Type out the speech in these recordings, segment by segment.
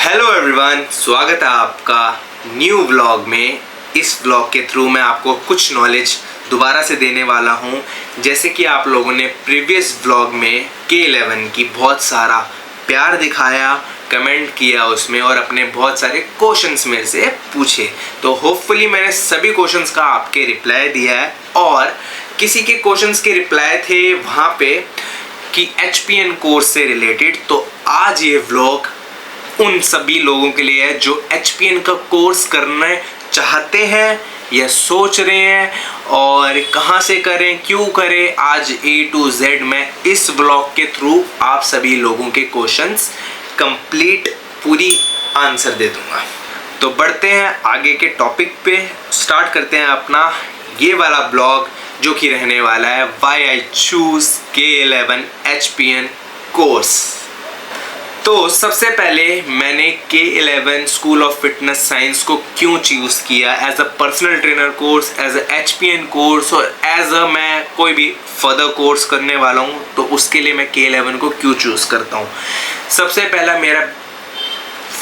Hello everyone, स्वागत है आपका न्यू व्लॉग में। इस व्लॉग के थ्रू मैं आपको कुछ नॉलेज दोबारा से देने वाला हूं। जैसे कि आप लोगों ने प्रीवियस व्लॉग में K11 की बहुत सारा प्यार दिखाया, कमेंट किया उसमें और अपने बहुत सारे क्वेश्चंस मेरे से पूछे, तो होपफुली मैंने सभी क्वेश्चंस का आपके रिप्लाई दिया है। और किसी के क्वेश्चंस के रिप्लाई थे वहाँ पे कि HPN कोर्स से रिलेटेड, तो आज ये व्लॉग उन सभी लोगों के लिए है जो HPN का कोर्स करना चाहते हैं या सोच रहे हैं और कहाँ से करें, क्यों करें। आज A to Z मैं इस ब्लॉग के थ्रू आप सभी लोगों के क्वेश्चंस कंप्लीट पूरी आंसर दे दूंगा। तो बढ़ते हैं आगे के टॉपिक पे, स्टार्ट करते हैं अपना ये वाला ब्लॉग जो कि रहने वाला है Why I choose K11 HPN course. तो सबसे पहले मैंने K11 school of fitness science को क्यों चूज़ किया as a personal trainer course, as a HPN course और एज अ मैं कोई भी फर्दर कोर्स करने वाला हूँ, तो उसके लिए मैं K11 को क्यों चूज़ करता हूँ। सबसे पहला मेरा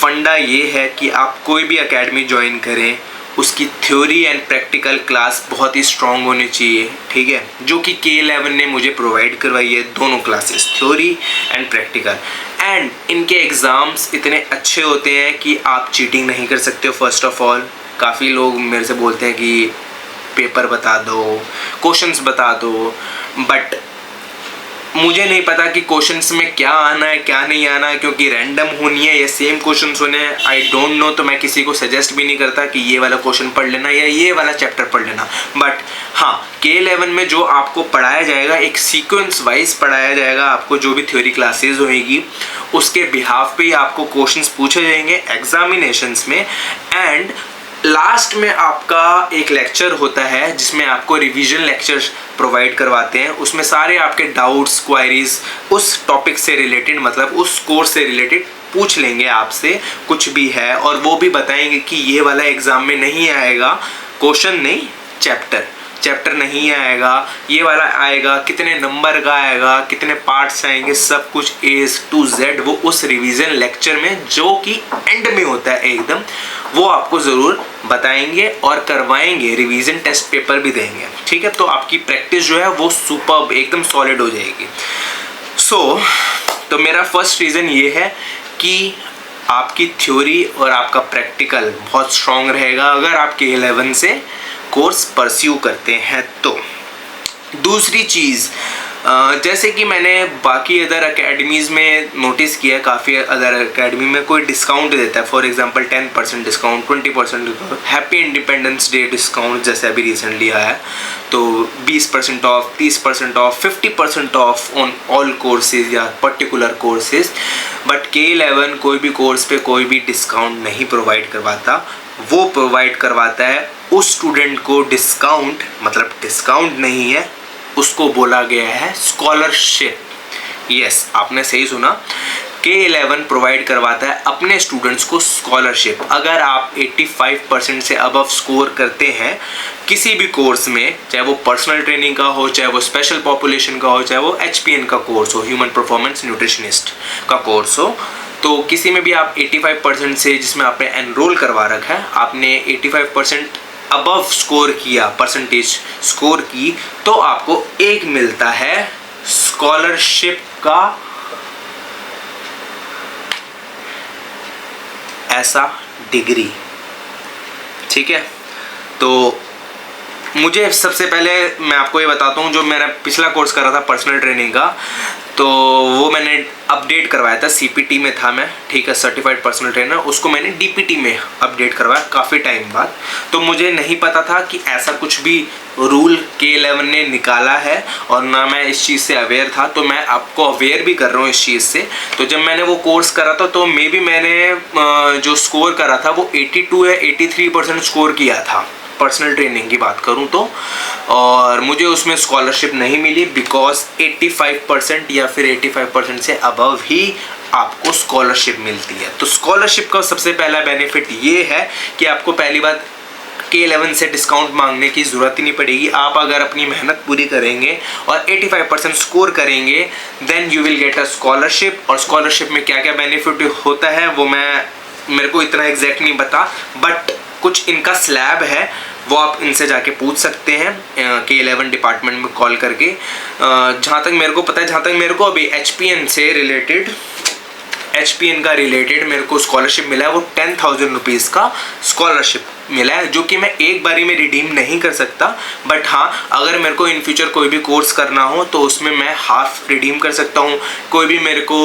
फंडा ये है कि आप कोई भी एकेडमी ज्वाइन करें, उसकी थ्योरी एंड प्रैक्टिकल क्लास बहुत ही स्ट्रॉन्ग होनी चाहिए, ठीक है, जो कि K11 ने मुझे प्रोवाइड करवाई है। दोनों classes, theory and practical, and इनके एग्ज़ाम्स इतने अच्छे होते हैं कि आप चीटिंग नहीं कर सकते हो। फर्स्ट ऑफ ऑल, काफ़ी लोग मेरे से बोलते हैं कि पेपर बता दो, क्वेश्चंस बता दो, बट मुझे नहीं पता कि क्वेश्चंस में क्या आना है क्या नहीं आना है, क्योंकि रैंडम होनी है या सेम क्वेश्चंस होने हैं, आई डोंट नो। तो मैं किसी को सजेस्ट भी नहीं करता कि ये वाला क्वेश्चन पढ़ लेना या ये वाला चैप्टर पढ़ लेना। बट हाँ, K11 में जो आपको पढ़ाया जाएगा एक सीक्वेंस वाइज पढ़ाया जाएगा। आपको जो भी थ्योरी क्लासेस होएगी उसके बिहाफ पे आपको क्वेश्चंस पूछे जाएंगे एग्जामिनेशंस में, एंड लास्ट में आपका एक लेक्चर होता है जिसमें आपको रिवीजन लेक्चर्स प्रोवाइड करवाते हैं। उसमें सारे आपके डाउट्स, क्वायरीज उस टॉपिक से रिलेटेड, मतलब उस कोर्स से रिलेटेड पूछ लेंगे आपसे, कुछ भी है, और वो भी बताएंगे कि ये वाला एग्जाम में नहीं आएगा, क्वेश्चन नहीं चैप्टर नहीं आएगा, ये वाला आएगा, कितने नंबर का आएगा, कितने पार्ट्स आएंगे, सब कुछ A to Z वो उस रिवीजन लेक्चर में, जो कि एंड में होता है एकदम, वो आपको ज़रूर बताएंगे और करवाएंगे। रिवीजन टेस्ट पेपर भी देंगे, ठीक है। तो आपकी प्रैक्टिस जो है वो सुपर्ब एकदम सॉलिड हो जाएगी। तो मेरा फर्स्ट रीज़न ये है कि आपकी थ्योरी और आपका प्रैक्टिकल बहुत स्ट्रॉन्ग रहेगा अगर आप K11 से कोर्स परस्यू करते हैं। तो दूसरी चीज़, जैसे कि मैंने बाकी अदर एकेडमीज़ में नोटिस किया, काफ़ी अदर एकेडमी में कोई डिस्काउंट देता है। For example 10% discount, 20% discount, happy independence day discount जैसे अभी रिसेंटली आया, तो 20% of, 30% of, 50% of on all courses या पर्टिकुलर कोर्सेज। बट K11 कोई भी कोर्स पे कोई भी डिस्काउंट नहीं प्रोवाइड करवाता। वो प्रोवाइड करवाता है उस स्टूडेंट को डिस्काउंट, मतलब डिस्काउंट नहीं है, उसको बोला गया है स्कॉलरशिप। यस, आपने सही सुना, K11 प्रोवाइड करवाता है अपने स्टूडेंट्स को स्कॉलरशिप। अगर आप 85% से अबव स्कोर करते हैं किसी भी कोर्स में, चाहे वो पर्सनल ट्रेनिंग का हो, चाहे वो स्पेशल पॉपुलेशन का हो, चाहे वो HPN का कोर्स हो, ह्यूमन परफॉर्मेंस न्यूट्रिशनिस्ट का कोर्स हो, तो किसी में भी आप 85% से, जिसमें आपने एनरोल करवा रखा है, आपने 85% अबव स्कोर किया, परसेंटेज स्कोर की, तो आपको एक मिलता है स्कॉलरशिप का ऐसा डिग्री, ठीक है। तो मुझे सबसे पहले मैं आपको ये बताता हूँ, जो मेरा पिछला कोर्स कर रहा था पर्सनल ट्रेनिंग का, तो वो मैंने अपडेट करवाया था, CPT में था मैं, ठीक है, सर्टिफाइड पर्सनल ट्रेनर, उसको मैंने DPT में अपडेट करवाया काफ़ी टाइम बाद। तो मुझे नहीं पता था कि ऐसा कुछ भी रूल K11 ने निकाला है, और ना मैं इस चीज़ से अवेयर था, तो मैं आपको अवेयर भी कर रहा हूँ इस चीज़ से। तो जब मैंने वो कोर्स करा था, तो मे बी मैंने जो स्कोर करा था वो 82 या 83% स्कोर किया था, पर्सनल ट्रेनिंग की बात करूं तो, और मुझे उसमें स्कॉलरशिप नहीं मिली बिकॉज 85% या फिर 85% से अबव ही आपको स्कॉलरशिप मिलती है। तो स्कॉलरशिप का सबसे पहला बेनिफिट ये है कि आपको पहली बात K11 से डिस्काउंट मांगने की ज़रूरत ही नहीं पड़ेगी। आप अगर अपनी मेहनत पूरी करेंगे और 85% स्कोर करेंगे, then you will get a scholarship. और स्कॉलरशिप में क्या क्या बेनिफिट होता है वो मैं मेरे को इतना एग्जैक्ट नहीं पता, बट कुछ इनका स्लैब है, वो आप इनसे जाके पूछ सकते हैं K11 डिपार्टमेंट में कॉल करके। जहाँ तक मेरे को पता है, जहाँ तक मेरे को अभी HPN से रिलेटेड, HPN का रिलेटेड मेरे को स्कॉलरशिप मिला है, वो 10,000 रुपीज़ का स्कॉलरशिप मिला है, जो कि मैं एक बारी में रिडीम नहीं कर सकता। बट हाँ, अगर मेरे को इन फ्यूचर कोई भी कोर्स करना हो तो उसमें मैं हाफ रिडीम कर सकता हूँ। कोई भी मेरे को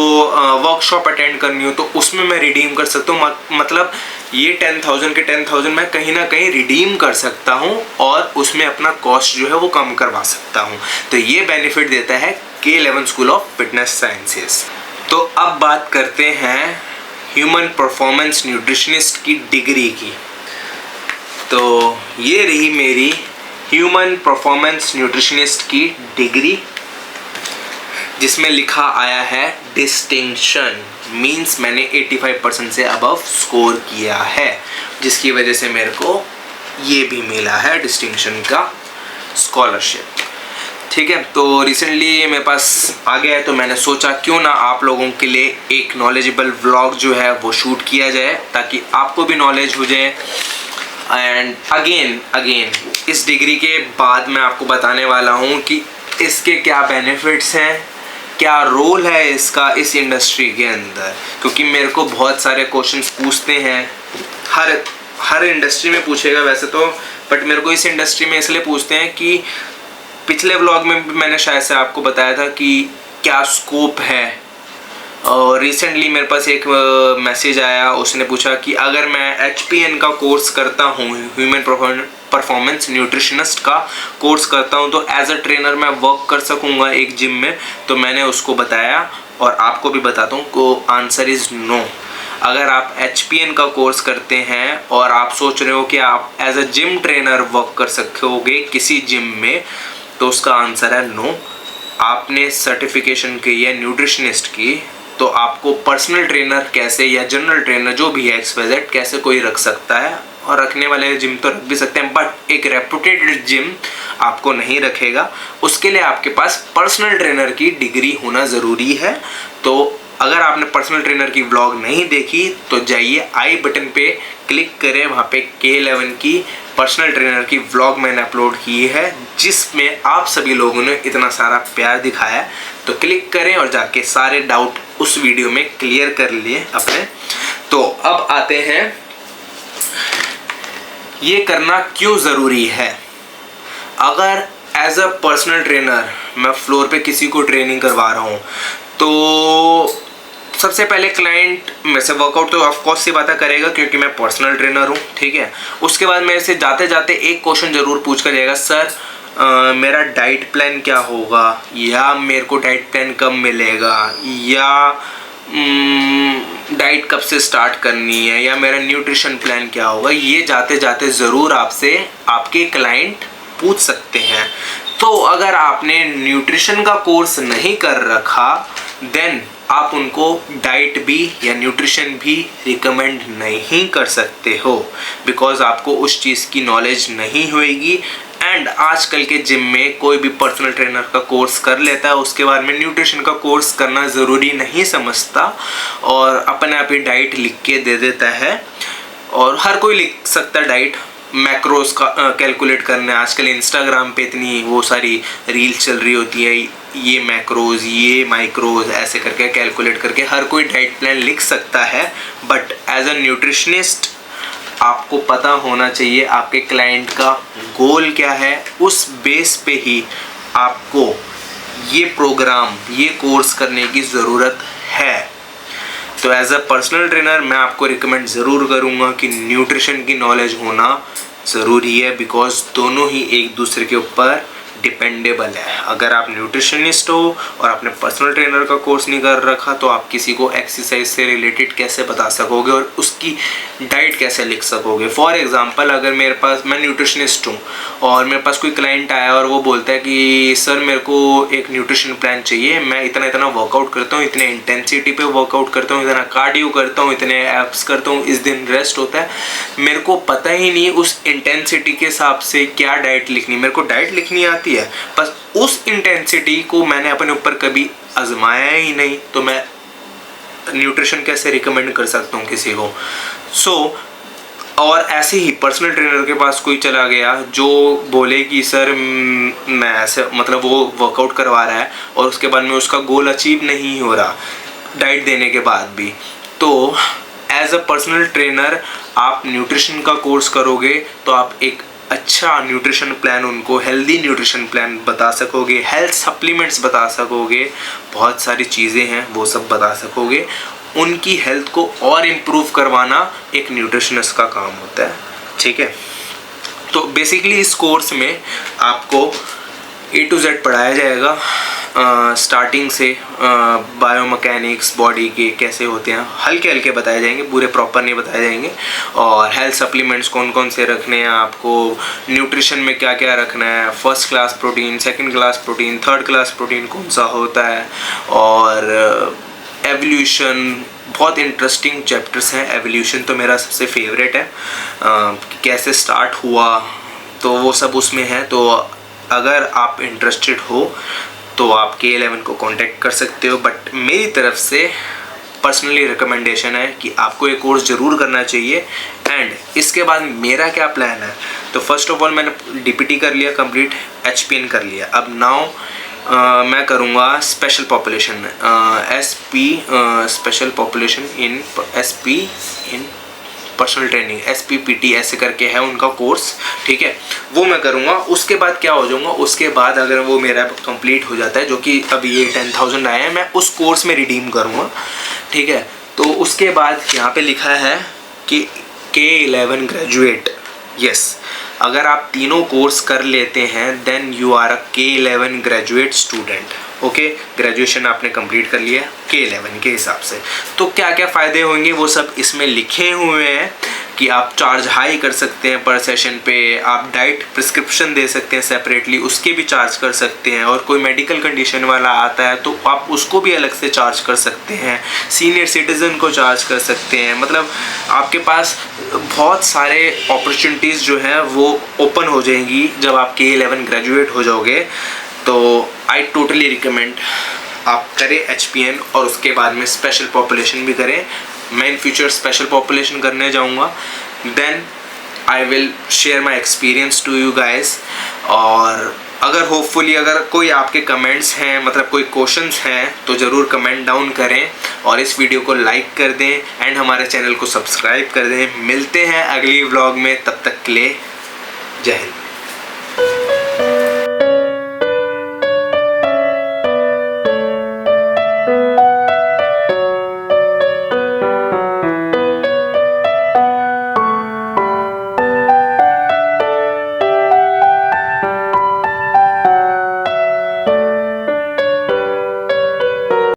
वर्कशॉप अटेंड करनी हो तो उसमें मैं रिडीम कर सकता हूँ। मतलब ये 10,000 के 10,000 मैं कहीं ना कहीं रिडीम कर सकता हूँ और उसमें अपना कॉस्ट जो है वो कम करवा सकता हूँ। तो ये बेनिफिट देता है K11 school of fitness sciences. तो अब बात करते हैं ह्यूमन परफॉर्मेंस न्यूट्रिशनिस्ट की डिग्री की। तो ये रही मेरी ह्यूमन परफॉर्मेंस न्यूट्रिशनिस्ट की डिग्री, जिसमें लिखा आया है डिस्टिंक्शन, मींस मैंने 85% से अबव स्कोर किया है, जिसकी वजह से मेरे को ये भी मिला है डिस्टिंक्शन का स्कॉलरशिप। ठीक है, तो रिसेंटली मेरे पास आ गया है, तो मैंने सोचा क्यों ना आप लोगों के लिए एक नॉलेजेबल व्लॉग जो है वो शूट किया जाए, ताकि आपको भी नॉलेज हो जाए। एंड अगेन इस डिग्री के बाद मैं आपको बताने वाला हूँ कि इसके क्या बेनिफिट्स हैं, क्या रोल है इसका इस इंडस्ट्री के अंदर, क्योंकि मेरे को बहुत सारे क्वेश्चंस पूछते हैं। हर इंडस्ट्री में पूछेगा वैसे तो, बट मेरे को इस इंडस्ट्री में इसलिए पूछते हैं कि पिछले व्लॉग में भी मैंने शायद से आपको बताया था कि क्या स्कोप है। और रिसेंटली मेरे पास एक मैसेज आया, उसने पूछा कि अगर मैं HPN का कोर्स करता हूँ, ह्यूमन परफॉर्मेंस न्यूट्रिशनिस्ट का कोर्स करता हूँ, तो एज अ ट्रेनर मैं वर्क कर सकूँगा एक जिम में। तो मैंने उसको बताया और आपको भी बताता हूँ को आंसर इज़ नो। अगर आप HPN का कोर्स करते हैं और आप सोच रहे हो कि आप as a gym trainer work कर सकोगे किसी जिम में, तो उसका आंसर है नो। आपने सर्टिफिकेशन की है न्यूट्रिशनिस्ट की, तो आपको पर्सनल ट्रेनर कैसे या जनरल ट्रेनर जो भी है XYZ कैसे कोई रख सकता है, और रखने वाले जिम तो रख भी सकते हैं, बट एक रेपुटेड जिम आपको नहीं रखेगा। उसके लिए आपके पास पर्सनल ट्रेनर की डिग्री होना ज़रूरी है। तो अगर आपने पर्सनल ट्रेनर की व्लॉग नहीं देखी तो जाइए आई बटन पे क्लिक करें, वहाँ पे K11 की पर्सनल ट्रेनर की व्लॉग मैंने अपलोड की है, जिसमें आप सभी लोगों ने इतना सारा प्यार दिखाया है। तो क्लिक करें और जाके सारे डाउट उस वीडियो में क्लियर कर लिए अपने। तो अब आते हैं ये करना क्यों ज़रूरी है। अगर एज अ पर्सनल ट्रेनर मैं फ्लोर पे किसी को ट्रेनिंग करवा रहा हूँ, तो सबसे पहले क्लाइंट मेरे से वर्कआउट तो ऑफकोर्स सी बातें करेगा क्योंकि मैं पर्सनल ट्रेनर हूँ, ठीक है। उसके बाद मेरे से जाते जाते एक क्वेश्चन ज़रूर पूछ कर जाएगा, सर मेरा डाइट प्लान क्या होगा, या मेरे को डाइट प्लान कब मिलेगा, या डाइट कब से स्टार्ट करनी है, या मेरा न्यूट्रिशन प्लान क्या होगा। ये जाते जाते ज़रूर आपसे आपके क्लाइंट पूछ सकते हैं। तो अगर आपने न्यूट्रिशन का कोर्स नहीं कर रखा, देन आप उनको डाइट भी या न्यूट्रिशन भी रिकमेंड नहीं कर सकते हो, बिकॉज आपको उस चीज़ की नॉलेज नहीं होएगी। एंड आजकल के जिम में कोई भी पर्सनल ट्रेनर का कोर्स कर लेता है, उसके बाद में न्यूट्रिशन का कोर्स करना ज़रूरी नहीं समझता और अपने आप ही डाइट लिख के दे देता है। और हर कोई लिख सकता है डाइट, मैक्रोस का कैलकुलेट करने। आजकल इंस्टाग्राम पे इतनी वो सारी रील्स चल रही होती है, ये मैक्रोज ये माइक्रोज ऐसे करके कैलकुलेट करके हर कोई डाइट प्लान लिख सकता है। बट एज अ न्यूट्रिशनिस्ट आपको पता होना चाहिए आपके क्लाइंट का गोल क्या है, उस बेस पे ही आपको ये प्रोग्राम ये कोर्स करने की ज़रूरत है। तो एज अ पर्सनल ट्रेनर मैं आपको रिकमेंड ज़रूर करूँगा कि न्यूट्रिशन की नॉलेज होना ज़रूरी है, बिकॉज दोनों ही एक दूसरे के ऊपर डिपेंडेबल है। अगर आप न्यूट्रिशनिस्ट हो और आपने पर्सनल ट्रेनर का कोर्स नहीं कर रखा, तो आप किसी को एक्सरसाइज से रिलेटेड कैसे बता सकोगे और उसकी डाइट कैसे लिख सकोगे। फॉर एग्जांपल, अगर मेरे पास, मैं न्यूट्रिशनिस्ट हूँ और मेरे पास कोई क्लाइंट आया और वो बोलता है कि सर मेरे को एक न्यूट्रिशन प्लान चाहिए, मैं इतना इतना वर्कआउट करता हूँ, इतने इंटेंसिटी पे वर्कआउट करता हूँ, इतना कार्डियो करता हूँ, इतने एप्स करता हूँ, इस दिन रेस्ट होता है, मेरे को पता ही नहीं उस इंटेंसिटी के हिसाब से क्या डाइट लिखनी। मेरे को डाइट लिखनी आती है, बस उस इंटेंसिटी को मैंने अपने ऊपर कभी आजमाया ही नहीं, तो मैं न्यूट्रिशन कैसे रिकमेंड कर सकता हूँ किसी को। और ऐसे ही पर्सनल ट्रेनर के पास कोई चला गया जो बोले कि सर मैं ऐसे मतलब वो वर्कआउट करवा रहा है और उसके बाद में उसका गोल अचीव नहीं हो रहा डाइट देने के बाद भी, तो एज अ पर्सनल ट्रेनर आप न्यूट्रिशन का कोर्स करोगे तो आप एक अच्छा न्यूट्रिशन प्लान उनको, हेल्दी न्यूट्रिशन प्लान बता सकोगे, हेल्थ सप्लीमेंट्स बता सकोगे, बहुत सारी चीज़ें हैं वो सब बता सकोगे। उनकी हेल्थ को और इम्प्रूव करवाना एक न्यूट्रिशनिस्ट का काम होता है, ठीक है। तो बेसिकली इस कोर्स में आपको A to Z पढ़ाया जाएगा, स्टार्टिंग से बायोमैकेनिक्स बॉडी के कैसे होते हैं हल्के हल्के बताए जाएंगे, पूरे प्रॉपर नहीं बताए जाएंगे। और हेल्थ सप्लीमेंट्स कौन कौन से रखने हैं आपको, न्यूट्रिशन में क्या क्या रखना है, first class protein, second class protein, third class protein कौन सा होता है, और एवोल्यूशन, बहुत इंटरेस्टिंग चैप्टर्स हैं। एवोल्यूशन तो मेरा सबसे फेवरेट है, कैसे स्टार्ट हुआ तो वो सब उसमें है। तो अगर आप इंटरेस्टेड हो तो आप K11 को कांटेक्ट कर सकते हो, बट मेरी तरफ से पर्सनली रिकमेंडेशन है कि आपको ये कोर्स ज़रूर करना चाहिए। एंड इसके बाद मेरा क्या प्लान है, तो फर्स्ट ऑफ ऑल मैंने DPT कर लिया कंप्लीट, HPN कर लिया, अब नाउ मैं करूँगा special population SP special population in SP in personal training, SPPT ऐसे करके है उनका कोर्स, ठीक है, वो मैं करूँगा। उसके बाद क्या हो जाऊँगा, उसके बाद अगर वो मेरा कंप्लीट हो जाता है, जो कि अभी ये 10,000 आए हैं, मैं उस कोर्स में रिडीम करूँगा, ठीक है। तो उसके बाद यहाँ पे लिखा है कि K11 ग्रेजुएट, यस, अगर आप तीनों कोर्स कर लेते हैं then you are a K11 graduate student, okay. Graduation आपने कंप्लीट कर लिया K11 के हिसाब से। तो क्या क्या फ़ायदे होंगे वो सब इसमें लिखे हुए हैं कि आप चार्ज हाई कर सकते हैं पर सेशन पे, आप डाइट प्रिस्क्रिप्शन दे सकते हैं सेपरेटली, उसके भी चार्ज कर सकते हैं, और कोई मेडिकल कंडीशन वाला आता है तो आप उसको भी अलग से चार्ज कर सकते हैं, सीनियर सिटीज़न को चार्ज कर सकते हैं। मतलब आपके पास बहुत सारे अपॉर्चुनिटीज़ जो है वो ओपन हो जाएंगी जब आप K11 ग्रेजुएट हो जाओगे। तो आई टोटली रिकमेंड आप करें HPN और उसके बाद में स्पेशल पॉपुलेशन भी करें। मैं इन फ्यूचर स्पेशल पॉपुलेशन करने जाऊंगा, then I will share my experience to you guys. और अगर होपफुली अगर कोई आपके कमेंट्स हैं, मतलब कोई क्वेश्चंस हैं, तो ज़रूर कमेंट डाउन करें और इस वीडियो को लाइक कर दें एंड हमारे चैनल को सब्सक्राइब कर दें। मिलते हैं अगली व्लॉग में, तब तक के लिए जय हिंद।